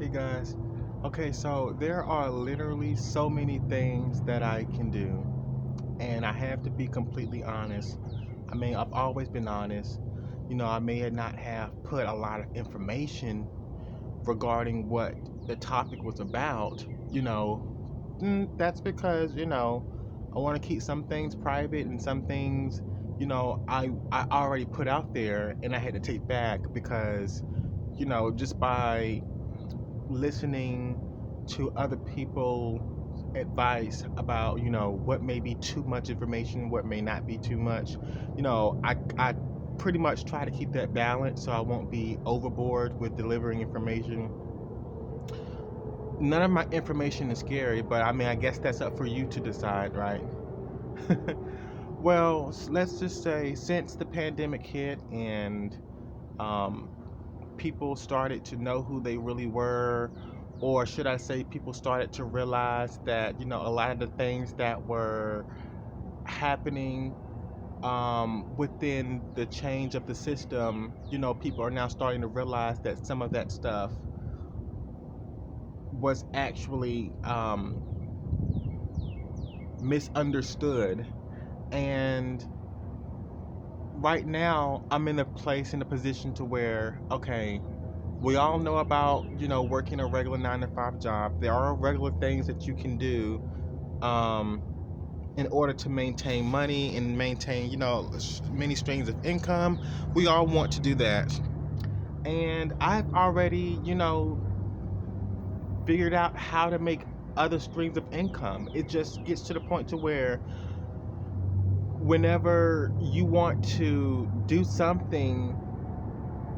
Hey guys. Okay, so there are literally so many things that I can do, and I have to be completely honest. I mean, I've always been honest. I may not have put a lot of information regarding what the topic was about. That's because, I want to keep some things private and some things, I already put out there and I had to take back because, just by listening to other people advice about what may be too much information, what may not be too much. I pretty much try to keep that balance so I won't be overboard with delivering information. None of my information is scary, but I mean, I guess that's up for you to decide, right? Well, let's just say since the pandemic hit and um, people started to know who they really were, or should I say, people started to realize that, a lot of the things that were happening within the change of the system, people are now starting to realize that some of that stuff was actually misunderstood. And right now, I'm in a position to where, okay, we all know about, working a regular 9 to 5 job. There are regular things that you can do um, in order to maintain money and maintain, many streams of income. We all want to do that. And I've already, figured out how to make other streams of income. It just gets to the point to where whenever you want to do something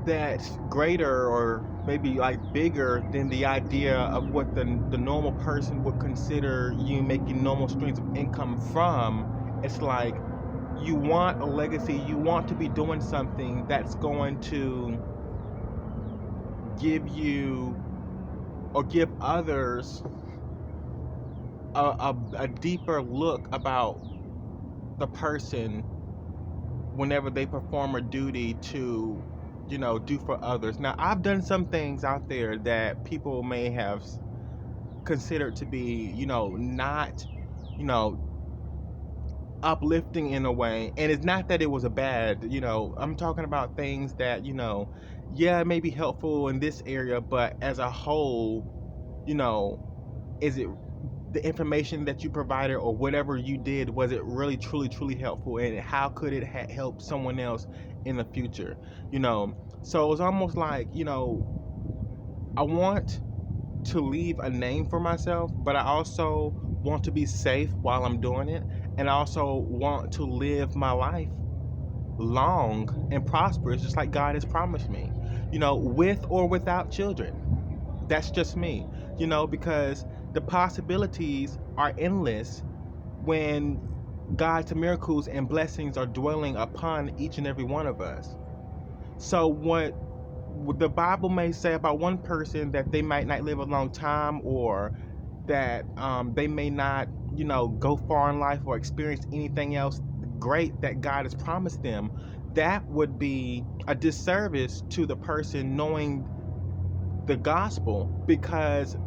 that's greater or maybe like bigger than the idea of what the normal person would consider you making normal streams of income from, it's like you want a legacy, you want to be doing something that's going to give you or give others a deeper look about the person whenever they perform a duty to, do for others. Now, I've done some things out there that people may have considered to be, not, you know, uplifting in a way. And it's not that it was a bad, I'm talking about things that, yeah, it may be helpful in this area, but as a whole, is it the information that you provided or whatever you did, was it really truly helpful, and how could it help someone else in the future? So it's almost like, I want to leave a name for myself, but I also want to be safe while I'm doing it, and I also want to live my life long and prosperous, just like God has promised me, with or without children. That's just me, because the possibilities are endless when God's miracles and blessings are dwelling upon each and every one of us. So what the Bible may say about one person, that they might not live a long time, or that they may not, go far in life or experience anything else great that God has promised them, that would be a disservice to the person knowing the gospel. Because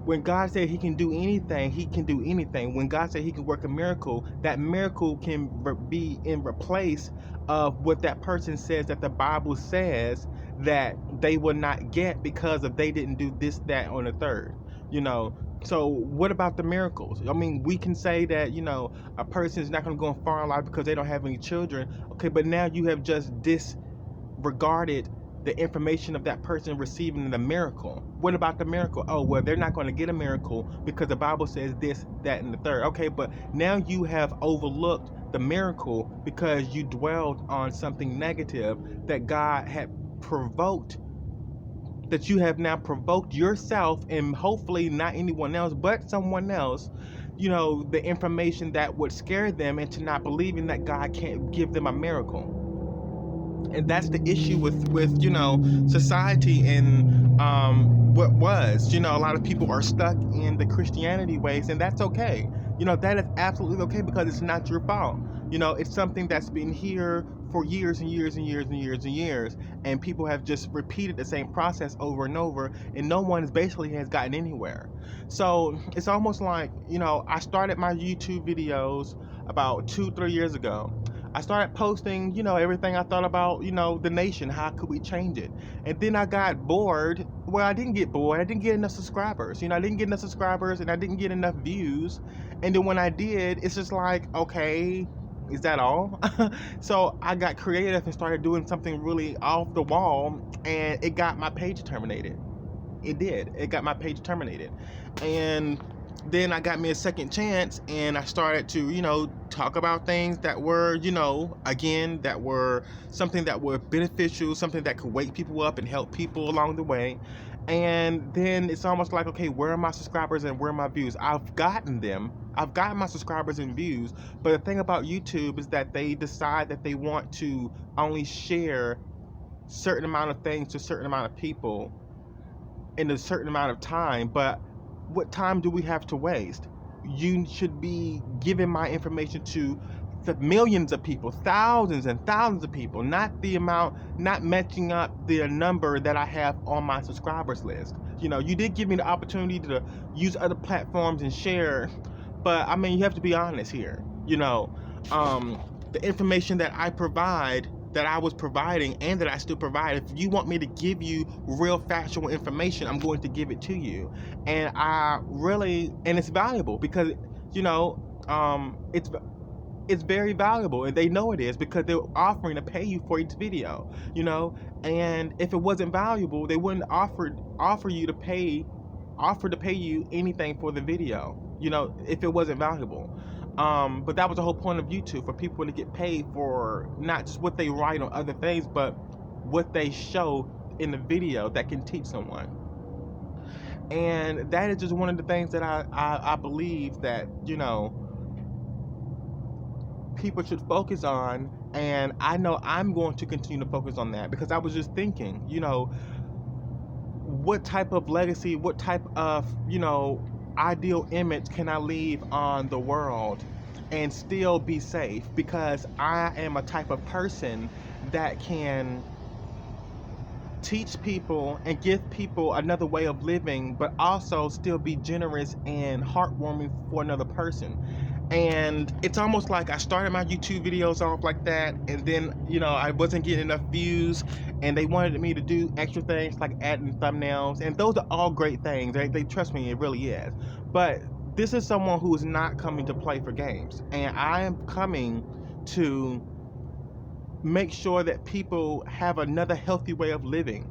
when God said he can do anything, he can do anything. When God said he can work a miracle, that miracle can be in replace of what that person says that the Bible says that they will not get because of they didn't do this, that, or the third. So what about the miracles? I mean, we can say that, a person is not going to go far in life because they don't have any children. Okay, but now you have just disregarded the information of that person receiving the miracle. What about the miracle? Oh, well, they're not going to get a miracle because the Bible says this, that, and the third. Okay, but now you have overlooked the miracle because you dwelled on something negative that God had provoked, that you have now provoked yourself, and hopefully not anyone else but someone else, the information that would scare them into not believing that God can't give them a miracle. And that's the issue with society and what was. A lot of people are stuck in the Christianity ways, and that's okay. That is absolutely okay because it's not your fault. It's something that's been here for years and years and years and years and years, and people have just repeated the same process over and over, and no one basically has gotten anywhere. So it's almost like, I started my YouTube videos about 2, 3 years ago. I started posting, everything I thought about, the nation. How could we change it? And then I got bored. Well, I didn't get bored. I didn't get enough subscribers. I didn't get enough subscribers, and I didn't get enough views. And then when I did, it's just like, okay, is that all? So I got creative and started doing something really off the wall, and it got my page terminated. It did. It got my page terminated. And then I got me a second chance, and I started to, talk about things that were, again, that were something that were beneficial, something that could wake people up and help people along the way. And then it's almost like, okay, where are my subscribers and where are my views? I've gotten them. I've gotten my subscribers and views. But the thing about YouTube is that they decide that they want to only share certain amount of things to a certain amount of people in a certain amount of time. But what time do we have to waste? You should be giving my information to the millions of people, thousands and thousands of people, not the amount, not matching up the number that I have on my subscribers list. You did give me the opportunity to use other platforms and share, but I mean, you have to be honest here. The information that I provide, that I was providing, and that I still provide, if you want me to give you real factual information, I'm going to give it to you. And it's valuable because, it's very valuable, and they know it is because they're offering to pay you for each video, and if it wasn't valuable, they wouldn't offer to pay you anything for the video, if it wasn't valuable. But that was the whole point of YouTube, for people to get paid for not just what they write on other things, but what they show in the video that can teach someone. And that is just one of the things that I believe that, people should focus on. And I know I'm going to continue to focus on that, because I was just thinking, what type of legacy, what type of, ideal image can I leave on the world and still be safe? Because I am a type of person that can teach people and give people another way of living, but also still be generous and heartwarming for another person. And it's almost like I started my YouTube videos off like that, and then, I wasn't getting enough views, and they wanted me to do extra things like adding thumbnails, and those are all great things. They trust me, it really is. But this is someone who is not coming to play for games, and I am coming to make sure that people have another healthy way of living.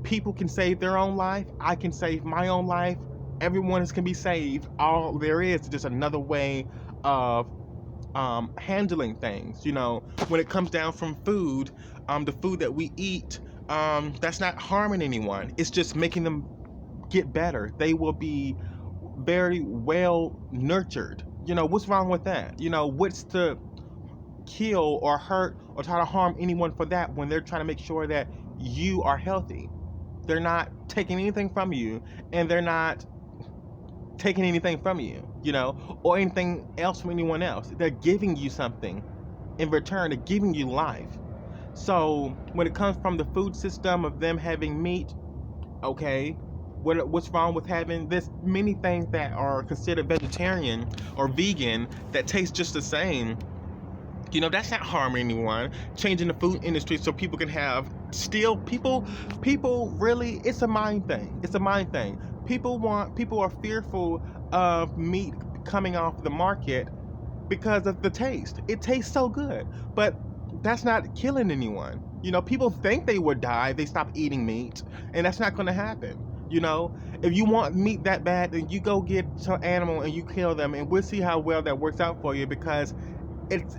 People can save their own life. I can save my own life. Everyone can be saved. All there is just another way of handling things. When it comes down from food, the food that we eat, that's not harming anyone. It's just making them get better. They will be very well nurtured. What's wrong with that? What's to kill or hurt or try to harm anyone for that, when they're trying to make sure that you are healthy? They're not taking anything from you, and they're not taking anything from you, or anything else from anyone else. They're giving you something in return. They're giving you life. So when it comes from the food system of them having meat, okay, what's wrong with having this many things that are considered vegetarian or vegan that taste just the same? That's not harming anyone. Changing the food industry so people can have people really, it's a mind thing. It's a mind thing. People are fearful of meat coming off the market because of the taste. It tastes so good, but that's not killing anyone. People think they would die if they stop eating meat, and that's not going to happen. If you want meat that bad, then you go get some animal and you kill them, and we'll see how well that works out for you, because it's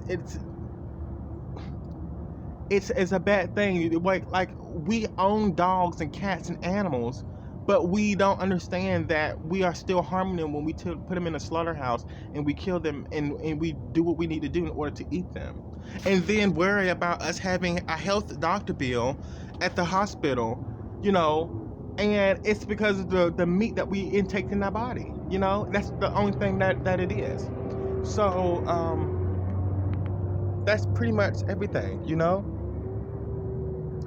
a bad thing. Like, we own dogs and cats and animals, but we don't understand that we are still harming them when we put them in a slaughterhouse and we kill them, and we do what we need to do in order to eat them, and then worry about us having a health doctor bill at the hospital, and it's because of the meat that we intake in our body. That's the only thing that it is. So That's pretty much everything, you know?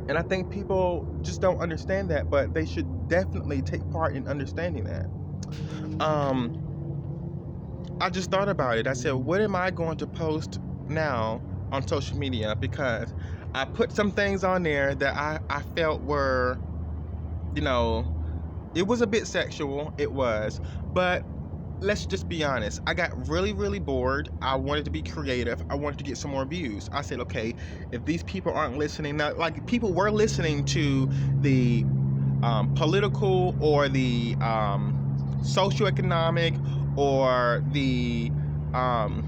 And I think people just don't understand that, but they should definitely take part in understanding that. I just thought about it. I said, what am I going to post now on social media? Because I put some things on there that I felt were, you know, it was a bit sexual. It was. But let's just be honest. I got really, really bored. I wanted to be creative. I wanted to get some more views. I said, okay, if these people aren't listening, now, like people were listening to the political or the socioeconomic or the um,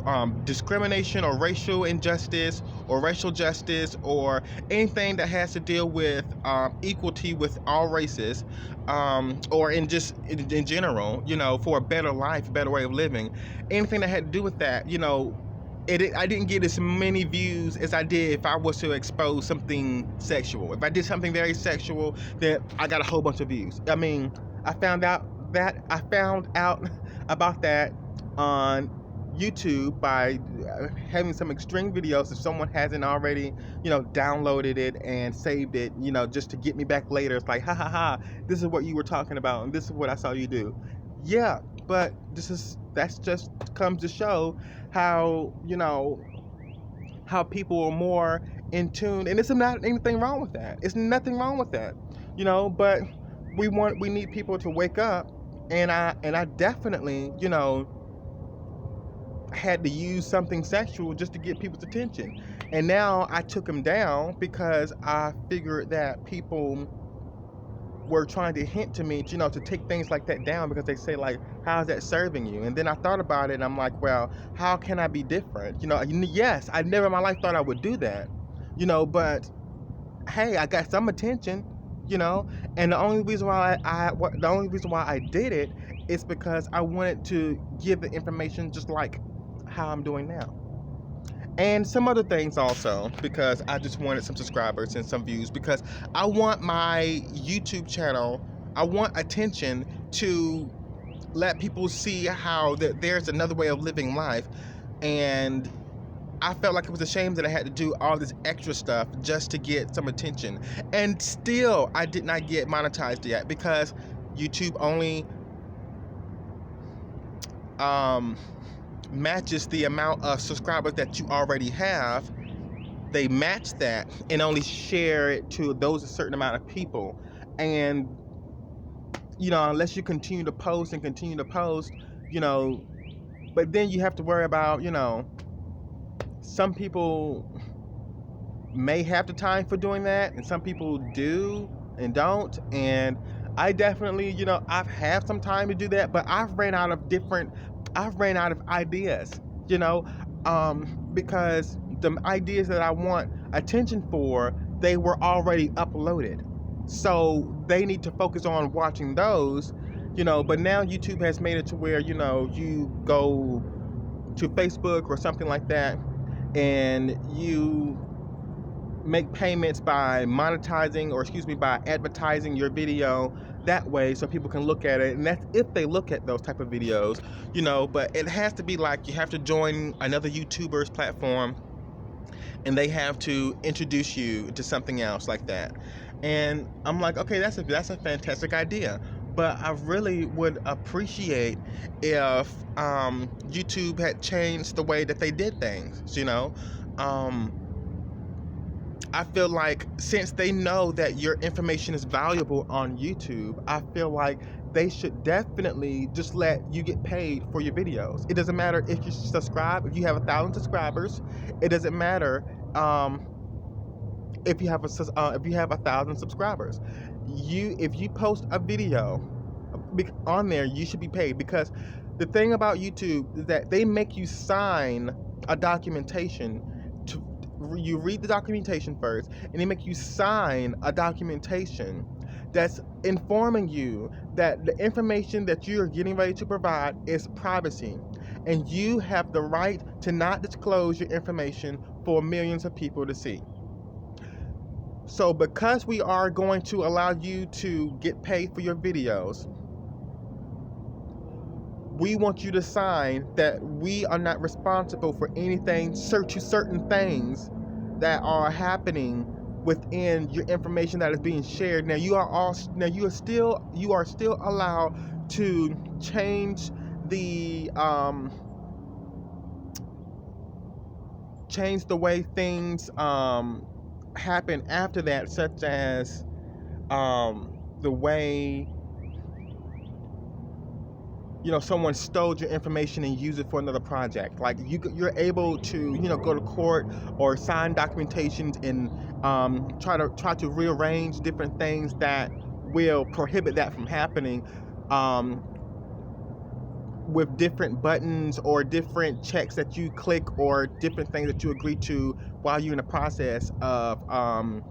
um, discrimination or racial injustice or racial justice or anything that has to deal with equality with all races, or in just in general, you know, for a better life, better way of living, anything that had to do with that, you know, I didn't get as many views as I did if I was to expose something sexual. If I did something very sexual, then I got a whole bunch of views. I mean, I found out about that on YouTube by having some extreme videos. If someone hasn't already, you know, downloaded it and saved it, you know, just to get me back later, it's like, ha ha ha, this is what you were talking about and this is what I saw you do. Yeah, but that's just comes to show how, you know, how people are more in tune, and it's not anything wrong with that. It's nothing wrong with that, you know. But we need people to wake up, and I definitely, you know, had to use something sexual just to get people's attention, and now I took them down because I figured that people were trying to hint to me, you know, to take things like that down because they say like, how's that serving you? And then I thought about it and I'm like, well, how can I be different? You know, yes, I never in my life thought I would do that, you know, but hey, I got some attention, you know, and the only reason why I did it is because I wanted to give the information just like how I'm doing now. And some other things also, because I just wanted some subscribers and some views, because I want my YouTube channel, I want attention to let people see how that there's another way of living life. And I felt like it was a shame that I had to do all this extra stuff just to get some attention. And still, I did not get monetized yet because YouTube only matches the amount of subscribers that you already have. They match that and only share it to those a certain amount of people. And, you know, unless you continue to post, you know, but then you have to worry about, you know, some people may have the time for doing that and some people do and don't. And I definitely, you know, I've had some time to do that, but I've ran out of ideas, you know, because the ideas that I want attention for, they were already uploaded. So they need to focus on watching those, you know, but now YouTube has made it to where, you know, you go to Facebook or something like that and you make payments by by advertising your video that way so people can look at it, and that's if they look at those type of videos, you know. But it has to be like you have to join another YouTuber's platform and they have to introduce you to something else like that. And I'm like, okay, that's a fantastic idea, but I really would appreciate if YouTube had changed the way that they did things, you know. I feel like since they know that your information is valuable on YouTube, I feel like they should definitely just let you get paid for your videos. It doesn't matter if you subscribe, if you have 1,000 subscribers. It doesn't matter if you have 1,000 subscribers. If you post a video on there, you should be paid, because the thing about YouTube is that they make you sign a documentation. You read the documentation first, and they make you sign a documentation that's informing you that the information that you are getting ready to provide is privacy, and you have the right to not disclose your information for millions of people to see. So because we are going to allow you to get paid for your videos, we want you to sign that we are not responsible for anything, certain things that are happening within your information that is being shared. Now you are still allowed to change the way things happen after that, such as the way someone stole your information and use it for another project. Like you're able to go to court or sign documentations and try to rearrange different things that will prohibit that from happening, with different buttons or different checks that you click or different things that you agree to while you're in the process of on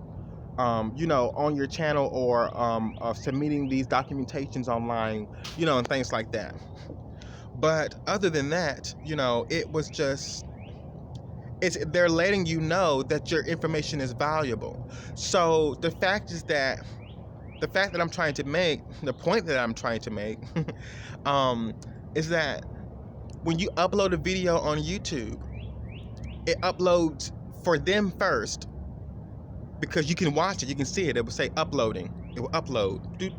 your channel or of submitting these documentations online, and things like that. But other than that, it was just, they're letting you know that your information is valuable. So the fact that I'm trying to make, the point that I'm trying to make, is that when you upload a video on YouTube, it uploads for them first, because you can watch it, you can see it. It will say uploading. It will upload. Do.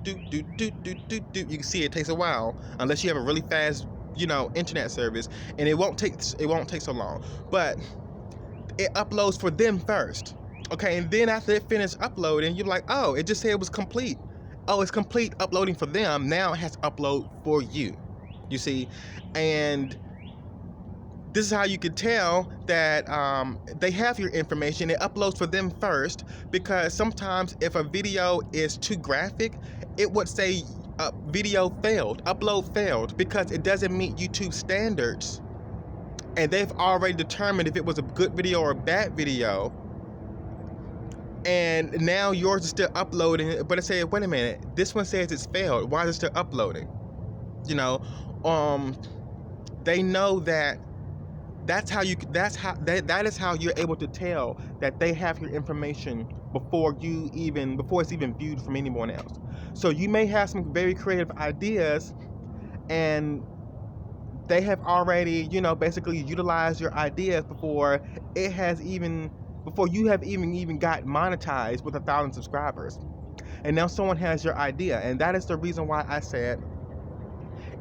You can see it takes a while, unless you have a really fast, internet service, and it won't take so long. But it uploads for them first. Okay, and then after it finished uploading, you're like, oh, it just said it was complete. Oh, it's complete uploading for them. Now it has to upload for you. You see, and this is how you can tell that they have your information. It uploads for them first, because sometimes if a video is too graphic, it would say video failed, upload failed, because it doesn't meet YouTube standards. And they've already determined if it was a good video or a bad video. And now yours is still uploading, but it said, wait a minute, this one says it's failed. Why is it still uploading? They know that that is how you're able to tell that they have your information before it's even viewed from anyone else. So you may have some very creative ideas, and they have already, basically utilized your ideas before you have even got monetized with 1,000 subscribers. And now someone has your idea, and that is the reason why I said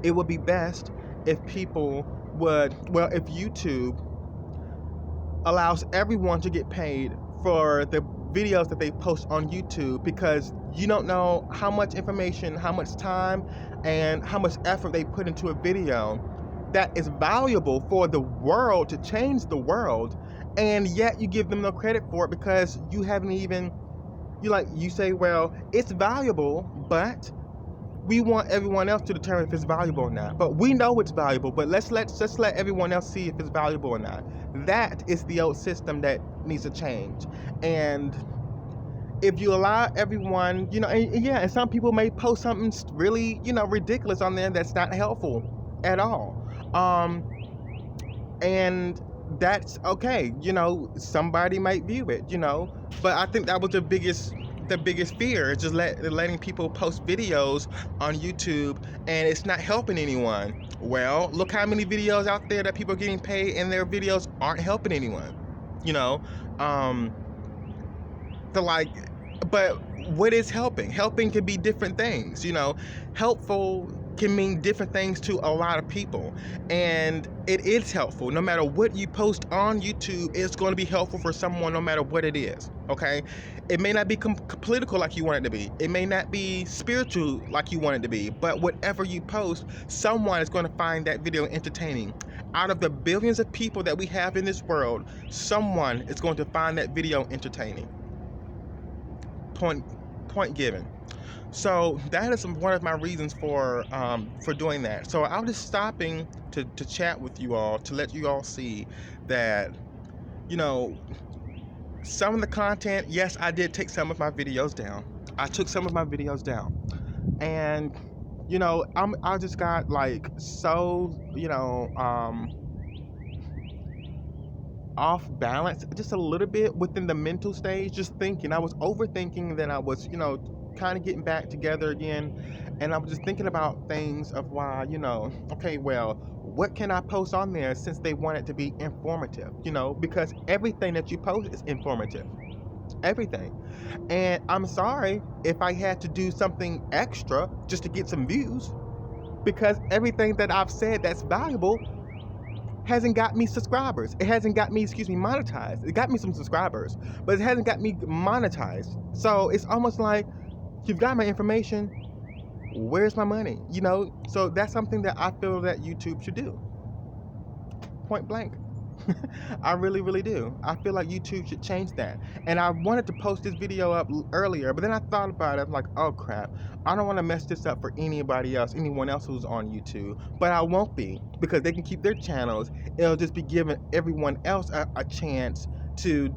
it would be best if if YouTube allows everyone to get paid for the videos that they post on YouTube, because you don't know how much information, how much time, and how much effort they put into a video that is valuable for the world, to change the world, and yet you give them no credit for it, because you haven't even, you say, well, it's valuable, but we want everyone else to determine if it's valuable or not. But we know it's valuable, but let's just let everyone else see if it's valuable or not. That is the old system that needs to change. And if you allow everyone, and some people may post something really, ridiculous on there that's not helpful at all. And that's okay. Somebody might view it, but I think that was the biggest fear, is just letting people post videos on YouTube and it's not helping anyone. Well, look how many videos out there that people are getting paid and their videos aren't helping anyone. But what is helping? Helping can be different things. Helpful can mean different things to a lot of people, and it is helpful. No matter what you post on YouTube, it's going to be helpful for someone, no matter what it is. Okay, it may not be political like you want it to be, it may not be spiritual like you want it to be, but whatever you post, someone is going to find that video entertaining. Out of the billions of people that we have in this world, someone is going to find that video entertaining. Point given. So that is one of my reasons for doing that. So I was just stopping to chat with you all, to let you all see that, some of the content, yes, I did take some of my videos down. I took some of my videos down. And, I just got so, off balance just a little bit within the mental stage, just thinking. I was overthinking, then I was, kind of getting back together again, and I was just thinking about things of why, okay, well, what can I post on there since they want it to be informative, because everything that you post is informative. Everything. And I'm sorry if I had to do something extra just to get some views, because everything that I've said that's valuable hasn't got me subscribers. It hasn't got me, monetized. It got me some subscribers, but it hasn't got me monetized. So it's almost like, you've got my information, where's my money? So that's something that I feel that YouTube should do. Point blank. I really, really do. I feel like YouTube should change that. And I wanted to post this video up earlier, but then I thought about it. I'm like, oh crap, I don't want to mess this up for anyone else who's on YouTube. But I won't be, because they can keep their channels. It'll just be giving everyone else a chance to,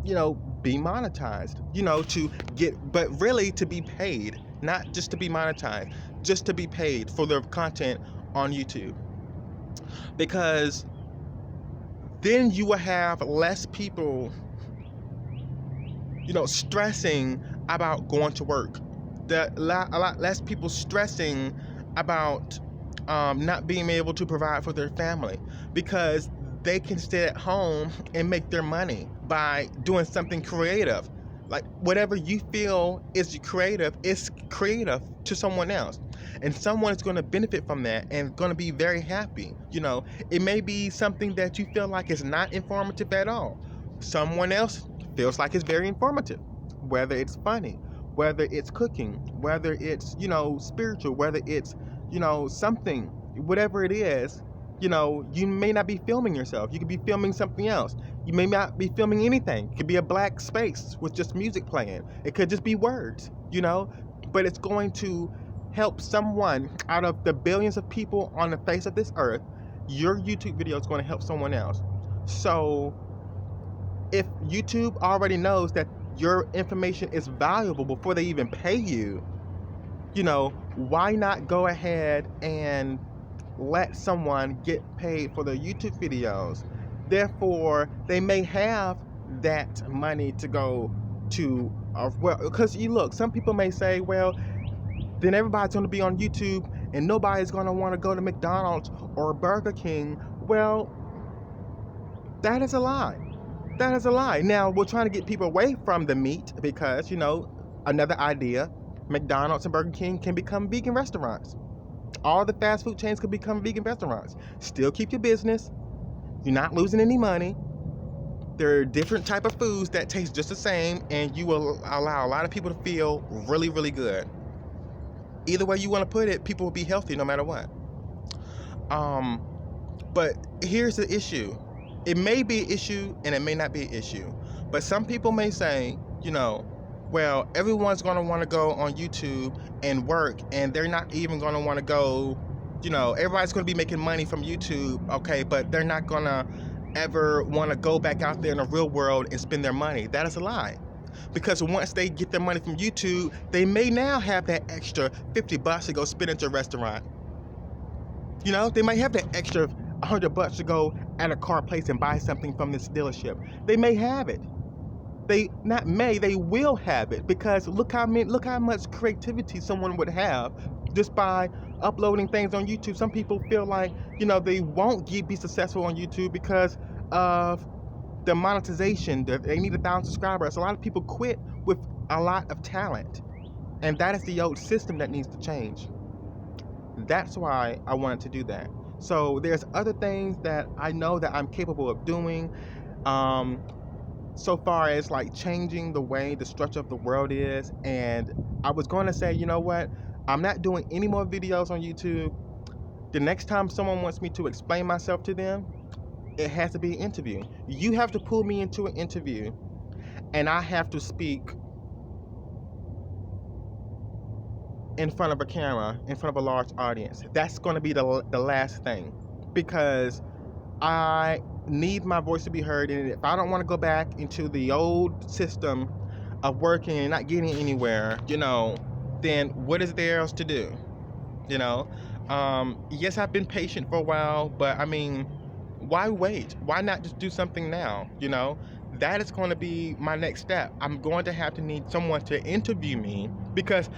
be monetized, but really to be paid, not just to be monetized, just to be paid for their content on YouTube. Because then you will have less people, stressing about going to work. A lot less people stressing about not being able to provide for their family, because they can stay at home and make their money by doing something creative. Like, whatever you feel is creative to someone else. And someone is going to benefit from that and going to be very happy. It may be something that you feel like is not informative at all. Someone else feels like it's very informative. Whether it's funny, whether it's cooking, whether it's, spiritual, whether it's, something, whatever it is, you may not be filming yourself. You could be filming something else. You may not be filming anything. It could be a black space with just music playing. It could just be words, but it's going to help someone out of the billions of people on the face of this earth. Your YouTube video is going to help someone else. So if YouTube already knows that your information is valuable before they even pay you, why not go ahead and let someone get paid for their YouTube videos? Therefore, they may have that money to go to, because some people may say, well, then everybody's going to be on YouTube and nobody's going to want to go to McDonald's or Burger King. Well, that is a lie. That is a lie. Now, we're trying to get people away from the meat because, another idea, McDonald's and Burger King can become vegan restaurants. All the fast food chains could become vegan restaurants. Still keep your business. You're not losing any money. There are different type of foods that taste just the same, and you will allow a lot of people to feel really, really good. Either way you want to put it, people will be healthy no matter what. But here's the issue. It may be an issue and it may not be an issue. But some people may say, well, everyone's going to want to go on YouTube and work, and they're not even going to want to go, everybody's going to be making money from YouTube, okay, but they're not going to ever want to go back out there in the real world and spend their money. That is a lie. Because once they get their money from YouTube, they may now have that extra $50 to go spend at your restaurant. They might have that extra $100 to go at a car place and buy something from this dealership. They may have it. They will have it, because look how much creativity someone would have just by uploading things on YouTube. Some people feel like, they won't be successful on YouTube because of the monetization. They need 1,000 subscribers. A lot of people quit with a lot of talent, and that is the old system that needs to change. That's why I wanted to do that. So there's other things that I know that I'm capable of doing, so far as like changing the way the structure of the world is. And I was going to say, what, I'm not doing any more videos on YouTube. The next time someone wants me to explain myself to them, it has to be an interview. You have to pull me into an interview, and I have to speak in front of a camera, in front of a large audience. That's going to be the last thing, because I need my voice to be heard. And if I don't want to go back into the old system of working and not getting anywhere, then what is there else to do? Yes, I've been patient for a while, but I mean, why wait? Why not just do something now? that is going to be my next step. I'm going to have to need someone to interview me, because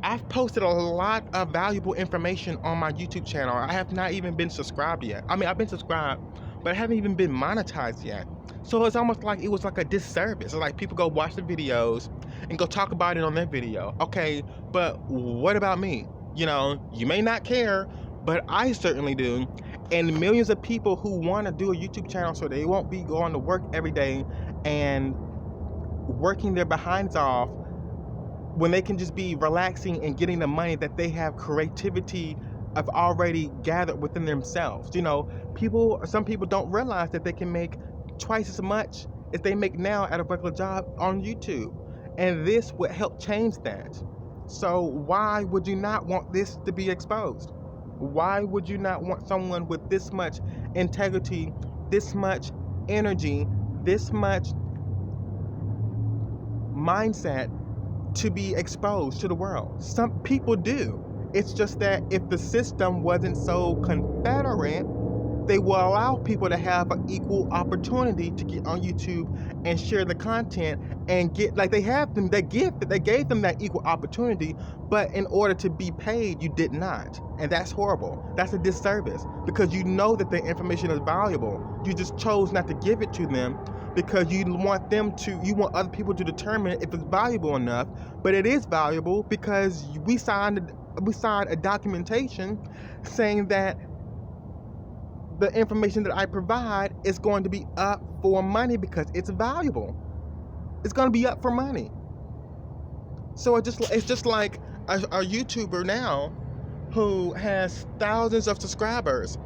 I've posted a lot of valuable information on my YouTube channel. I have not even been subscribed yet. I mean, I've been subscribed, but I haven't even been monetized yet. So it's almost like it was like a disservice. It's like people go watch the videos and go talk about it on their video. Okay, but what about me? You know, you may not care, but I certainly do. And millions of people who want to do a YouTube channel so they won't be going to work every day and working their behinds off, when they can just be relaxing and getting the money that they have creativity of already gathered within themselves. You know, some people don't realize that they can make twice as much as they make now at a regular job on YouTube. And this would help change that. So why would you not want this to be exposed? Why would you not want someone with this much integrity, this much energy, this much mindset to be exposed to the world? Some people do. It's just that if the system wasn't so confederate, they will allow people to have an equal opportunity to get on YouTube and share the content and get, like they gave them that equal opportunity, but in order to be paid, you did not. And that's horrible. That's a disservice, because you know that the information is valuable. You just chose not to give it to them because you want other people to determine if it's valuable enough. But it is valuable because we signed a documentation saying that the information that I provide is going to be up for money because it's valuable. It's going to be up for money. So it's just like a YouTuber now who has thousands of subscribers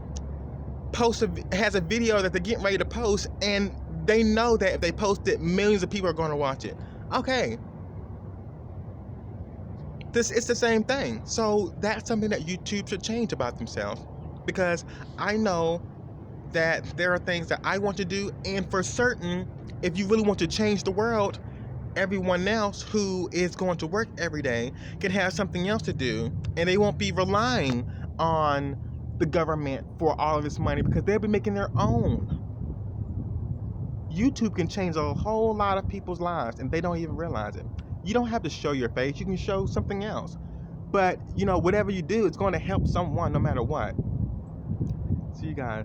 has a video that they're getting ready to post, and they know that if they post it, millions of people are going to watch it. Okay. It's the same thing. So that's something that YouTube should change about themselves, because I know that there are things that I want to do, and for certain, if you really want to change the world, everyone else who is going to work every day can have something else to do, and they won't be relying on the government for all of this money, because they'll be making their own. YouTube can change a whole lot of people's lives, and they don't even realize it. You don't have to show your face. You can show something else. But, you know, whatever you do, it's going to help someone no matter what. See you guys.